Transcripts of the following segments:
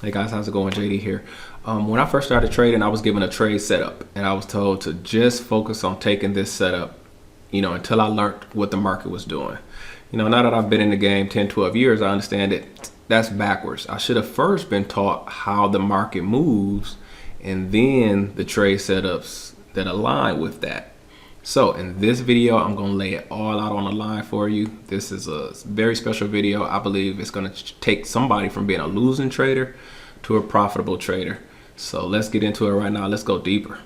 Hey guys, how's it going? JD here. When I first started trading, I was given a trade setup and I was told to just focus on taking this setup, until I learned what the market was doing. Now that I've been in the game 10, 12 years, I understand that that's backwards. I should have first been taught how the market moves and then the trade setups that align with that. So in this video, I'm going to lay it all out on the line for you. This is a very special video. I believe it's going to take somebody from being a losing trader to a profitable trader. So let's get into it right now. Let's go deeper.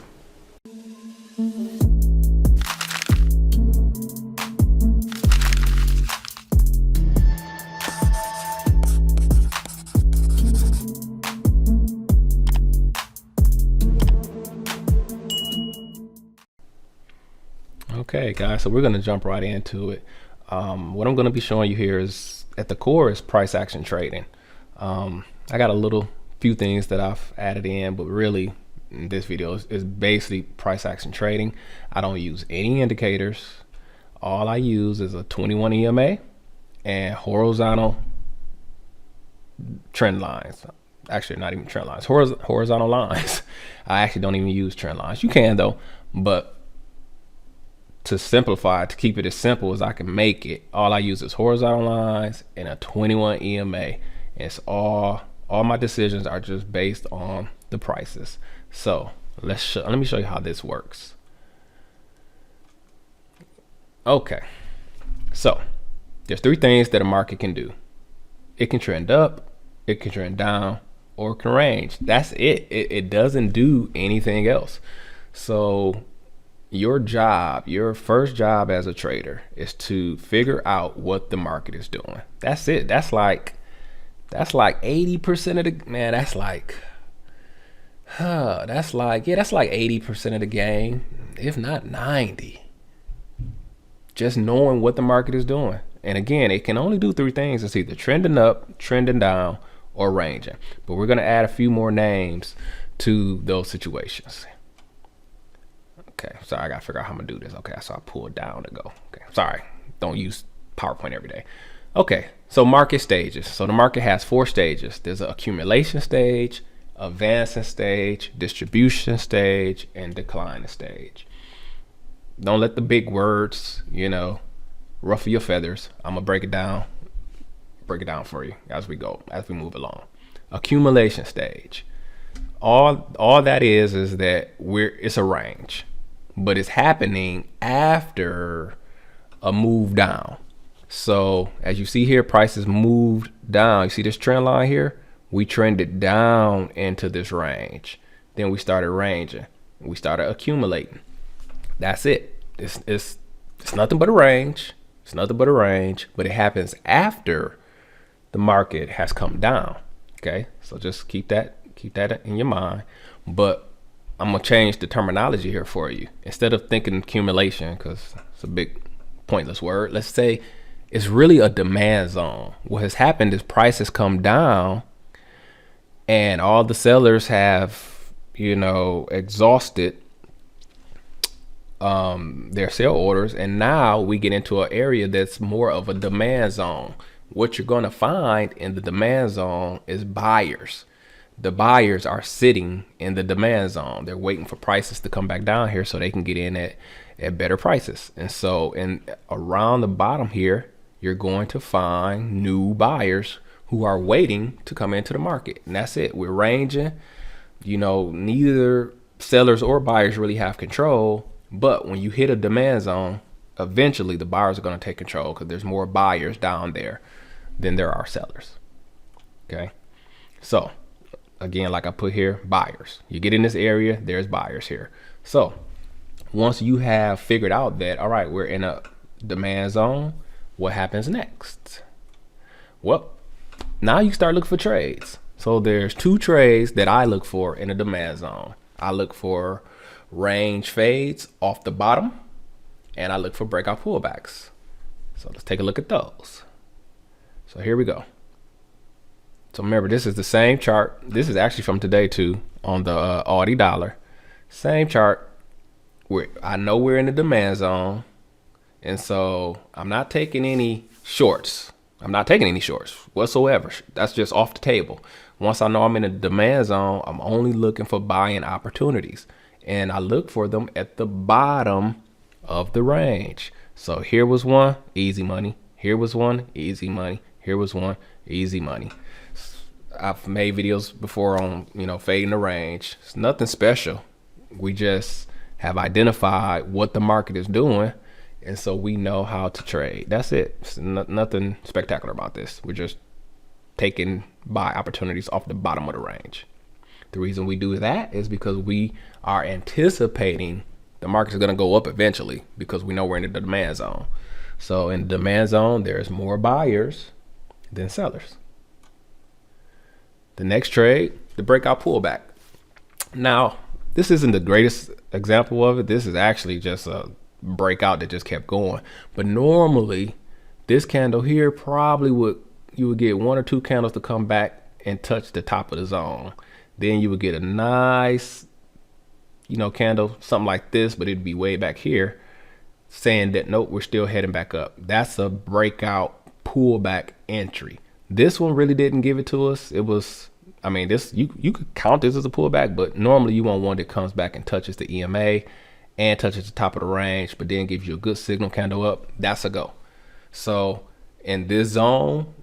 Okay guys, so we're going to jump right into it. What I'm going to be showing you here is at the core is price action trading. I got a few things that I've added in, but really in this video is basically price action trading. I don't use any indicators. All I use is a 21 EMA and horizontal trend lines. Actually, not even trend lines, horizontal lines. I actually don't even use trend lines. You can though, but to simplify it, to keep it as simple as I can make it, all I use is horizontal lines and a 21 EMA. And it's all my decisions are just based on the prices. So let me show you how this works. Okay, so there's three things that a market can do. It can trend up, it can trend down, or it can range. That's it. It doesn't do anything else. So your first job as a trader is to figure out what the market is doing. That's it. That's like 80% of the, man, that's like 80% of the game, if not 90. Just knowing what the market is doing. And again, it can only do three things. It's either trending up, trending down, or ranging. But we're going to add a few more names to those situations. Okay, sorry, I gotta figure out how I'm gonna do this. Okay, so I pull it down to go. Okay, sorry, don't use PowerPoint every day. Okay, so market stages. So the market has four stages. There's an accumulation stage, advancing stage, distribution stage, and declining stage. Don't let the big words, ruffle your feathers. I'm gonna break it down for you as we move along. Accumulation stage. All that is that it's a range, but it's happening after a move down. So as you see here, prices moved down. You see this trend line here? We trended down into this range. Then we started ranging. We started accumulating. That's it. It's nothing but a range. It's nothing but a range, but it happens after the market has come down. Okay, so just keep that in your mind. But I'm gonna change the terminology here for you. Instead of thinking accumulation, because it's a big pointless word, let's say it's really a demand zone. What has happened is prices come down and all the sellers have, exhausted their sell orders, and now we get into an area that's more of a demand zone. What you're gonna find in the demand zone is buyers. The buyers are sitting in the demand zone. They're waiting for prices to come back down here so they can get in at better prices. And so around the bottom here, you're going to find new buyers who are waiting to come into the market. And that's it. We're ranging. Neither sellers or buyers really have control. But when you hit a demand zone, eventually the buyers are going to take control because there's more buyers down there than there are sellers. Okay. So again, like I put here, buyers. You get in this area, there's buyers here. So once you have figured out that, all right, we're in a demand zone, what happens next? Well, now you start looking for trades. So there's two trades that I look for in a demand zone. I look for range fades off the bottom, and I look for breakout pullbacks. So let's take a look at those. So here we go. So remember, this is the same chart. This is actually from today too, on the Aussie dollar. Same chart. I know we're in the demand zone, and so I'm not taking any shorts. I'm not taking any shorts whatsoever. That's just off the table. Once I know I'm in a demand zone, I'm only looking for buying opportunities. And I look for them at the bottom of the range. So here was one, easy money. Here was one, easy money. Here was one, easy money. I've made videos before on, fading the range. It's nothing special. We just have identified what the market is doing, and so we know how to trade. That's it. It's nothing spectacular about this. We're just taking buy opportunities off the bottom of the range. The reason we do that is because we are anticipating the market is going to go up eventually, because we know we're in the demand zone. So in the demand zone, there's more buyers than sellers. The next trade, the breakout pullback. Now, this isn't the greatest example of it. This is actually just a breakout that just kept going. But normally, this candle here you would get one or two candles to come back and touch the top of the zone. Then you would get a nice, candle, something like this, but it'd be way back here, saying that, nope, we're still heading back up. That's a breakout pullback entry. This one really didn't give it to us. It was, this, you could count this as a pullback, but normally you want one that comes back and touches the EMA and touches the top of the range, but then gives you a good signal candle up. That's a go. So in this zone,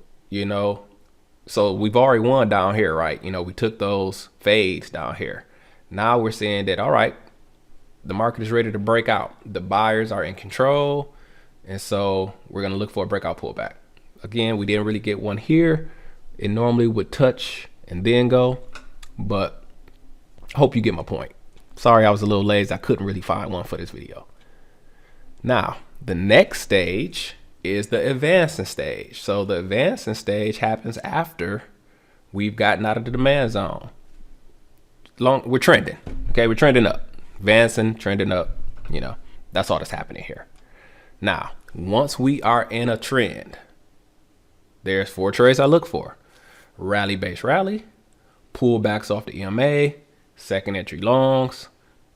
so we've already won down here, right? We took those fades down here. Now we're saying that, all right, the market is ready to break out. The buyers are in control. And so we're going to look for a breakout pullback. Again, we didn't really get one here. It normally would touch and then go, but I hope you get my point. Sorry, I was a little lazy. I couldn't really find one for this video. Now, the next stage is the advancing stage. So the advancing stage happens after we've gotten out of the demand zone. We're trending. Okay, we're trending up. Advancing, trending up. That's all that's happening here. Now, once we are in a trend, there's 4 trades I look for. Rally base rally, pullbacks off the EMA, second entry longs,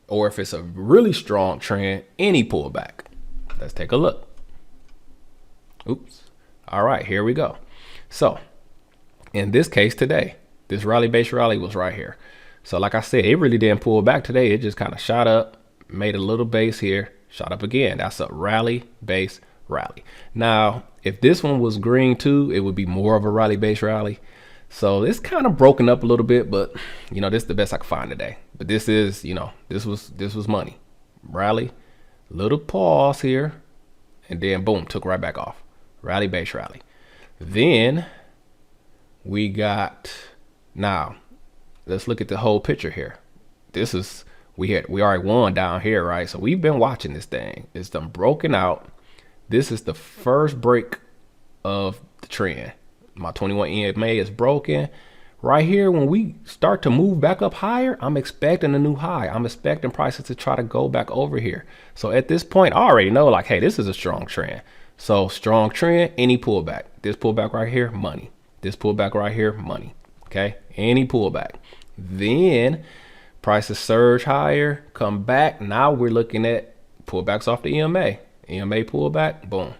or if it's a really strong trend, any pullback. Let's take a look. Oops. All right, here we go. So in this case today, this rally base rally was right here. So like I said, it really didn't pull back today. It just kind of shot up, made a little base here, shot up again. That's a rally base rally. Now, if this one was green too, it would be more of a rally base rally. So it's kind of broken up a little bit, but this is the best I could find today. But this is, this was money. Rally, little pause here, and then boom, took right back off. Rally base rally. Then we got, now let's look at the whole picture here. This is, we already won down here, right? So we've been watching this thing. It's done broken out. This is the first break of the trend. My 21 EMA is broken. Right here, when we start to move back up higher, I'm expecting a new high. I'm expecting prices to try to go back over here. So at this point, I already know, like, hey, this is a strong trend. So strong trend, any pullback. This pullback right here, money. This pullback right here, money. Okay, any pullback. Then prices surge higher, come back. Now we're looking at pullbacks off the EMA. EMA pullback, boom.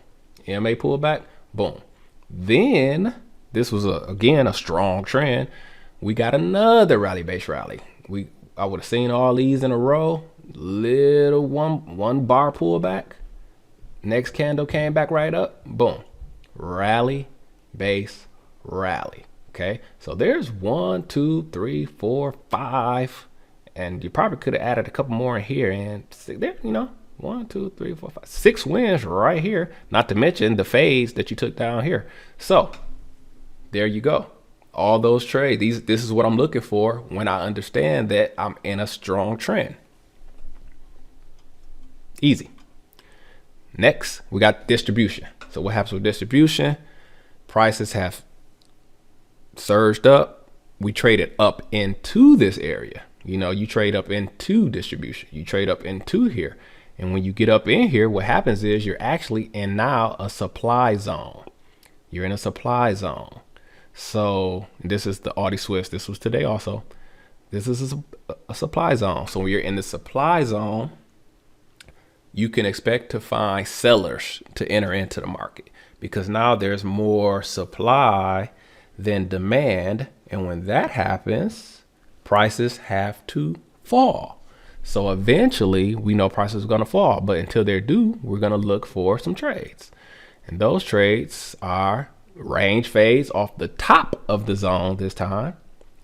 EMA pullback, boom. Then this was again a strong trend. We got another rally base rally. I would have seen all these in a row. Little one bar pullback. Next candle came back right up. Boom. Rally base rally. Okay, so there's 1, 2, 3, 4, 5, and you probably could have added a couple more in here, and there, 1, 2, 3, 4, 5, 6 wins right here, not to mention the fades that you took down here. So there you go. All those trades, this is what I'm looking for when I understand that I'm in a strong trend. Easy. Next, we got distribution. So what happens with distribution? Prices have surged up. We traded up into this area. You trade up into distribution. You trade up into here. And when you get up in here, what happens is you're actually in now a supply zone. You're in a supply zone. So this is the Audi Swiss. This was today also. This is a supply zone. So when you're in the supply zone, you can expect to find sellers to enter into the market, because now there's more supply than demand. And when that happens, prices have to fall. So eventually we know prices are going to fall, but until they're due, we're going to look for some trades. And those trades are range fades off the top of the zone this time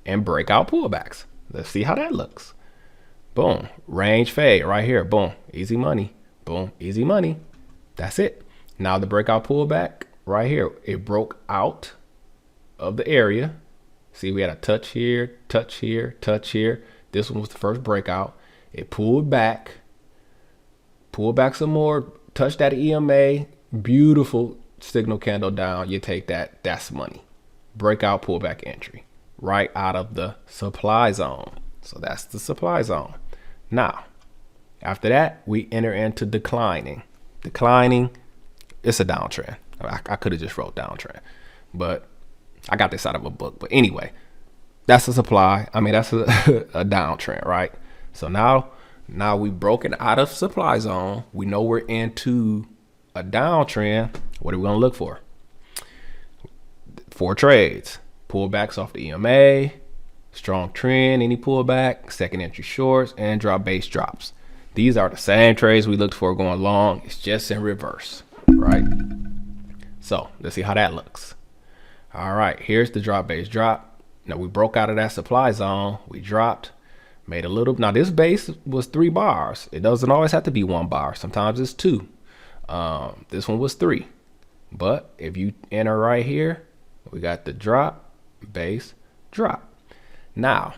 and breakout pullbacks. Let's see how that looks. Boom, range fade right here. Boom, easy money. Boom, easy money. That's it. Now the breakout pullback right here, it broke out of the area. See, we had a touch here, touch here, touch here. This one was the first breakout. It pulled back some more, touched that EMA, beautiful signal candle down. You take that, that's money. Breakout pullback entry right out of the supply zone. So that's the supply zone. Now, after that, we enter into declining. Declining, it's a downtrend. I could have just wrote downtrend, but I got this out of a book. But anyway, that's a supply. I mean, that's a downtrend, right? So now we've broken out of supply zone. We know we're into a downtrend. What are we going to look for? 4 trades. Pullbacks off the EMA, strong trend, any pullback, second entry shorts, and drop base drops. These are the same trades we looked for going long. It's just in reverse, right? So let's see how that looks. All right, here's the drop base drop. Now we broke out of that supply zone. We dropped, made a little. Now this base was 3 bars. It doesn't always have to be 1 bar. Sometimes it's 2. This one was 3. But if you enter right here, we got the drop, base, drop. Now,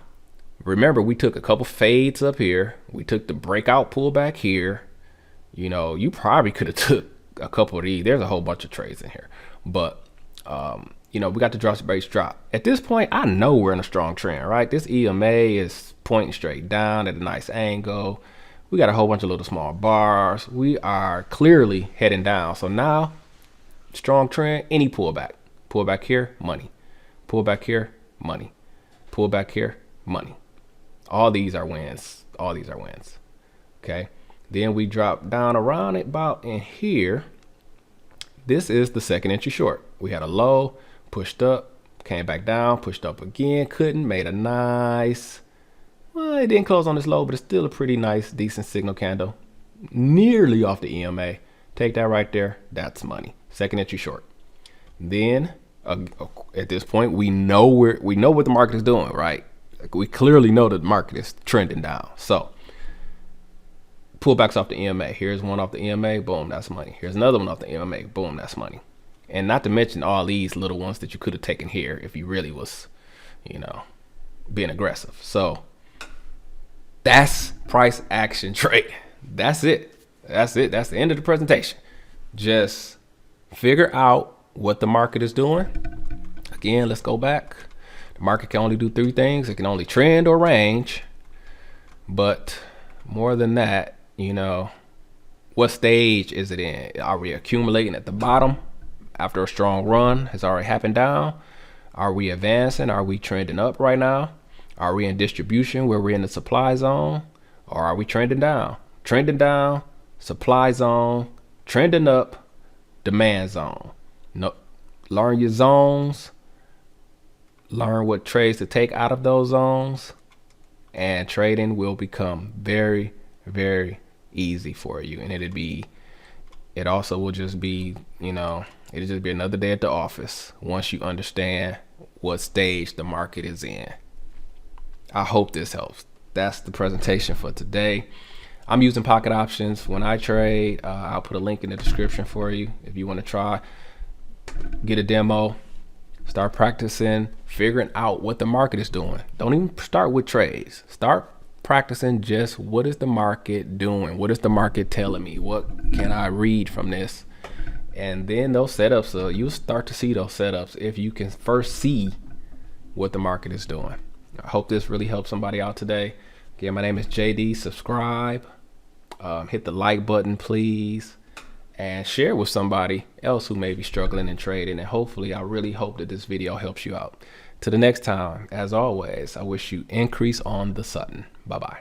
remember, we took a couple fades up here. We took the breakout pullback here. You know, you probably could have took a couple of these. There's a whole bunch of trades in here. But, you know, we got the drop, base, drop. At this point, I know we're in a strong trend, right? This EMA is pointing straight down at a nice angle. We got a whole bunch of little small bars. We are clearly heading down. So now, strong trend, any pullback. Pullback here, money. Pullback here, money. Pullback here, money. All these are wins. All these are wins. Okay. Then we drop down around about in here. This is the second entry short. We had a low, pushed up, came back down, pushed up again, couldn't, made a nice, well, it didn't close on this low, but it's still a pretty nice, decent signal candle. Nearly off the EMA. Take that right there. That's money. Second entry short. Then at this point, we know what the market is doing, right? Like, we clearly know that the market is trending down. So pullbacks off the EMA. Here's one off the EMA. Boom, that's money. Here's another one off the EMA. Boom, that's money. And not to mention all these little ones that you could have taken here if you really was, you know, being aggressive. So that's price action trade. That's it. That's it. That's the end of the presentation. Just figure out what the market is doing. Again, let's go back. The market can only do 3 things. It can only trend or range. But more than that, you know, what stage is it in? Are we accumulating at the bottom after a strong run has already happened down? Are we advancing? Are we trending up right now? Are we in distribution where we're in the supply zone? Or are we trending down? Trending down, supply zone, trending up, demand zone. No, learn your zones, learn what trades to take out of those zones, and trading will become very, very easy for you. And it also will just be, you know, it'll just be another day at the office once you understand what stage the market is in. I hope this helps. That's the presentation for today. I'm using pocket options when I trade. I'll put a link in the description for you if you want to try. Get a demo, start practicing, figuring out what the market is doing. Don't even start with trades. Start practicing just what is the market doing? What is the market telling me? What can I read from this? And then those setups, you'll start to see those setups if you can first see what the market is doing. I hope this really helped somebody out today. Again, my name is JD. Subscribe, hit the like button, please. And share with somebody else who may be struggling in trading. And hopefully, I really hope that this video helps you out. Till the next time, as always, I wish you increase on the Sutton. Bye-bye.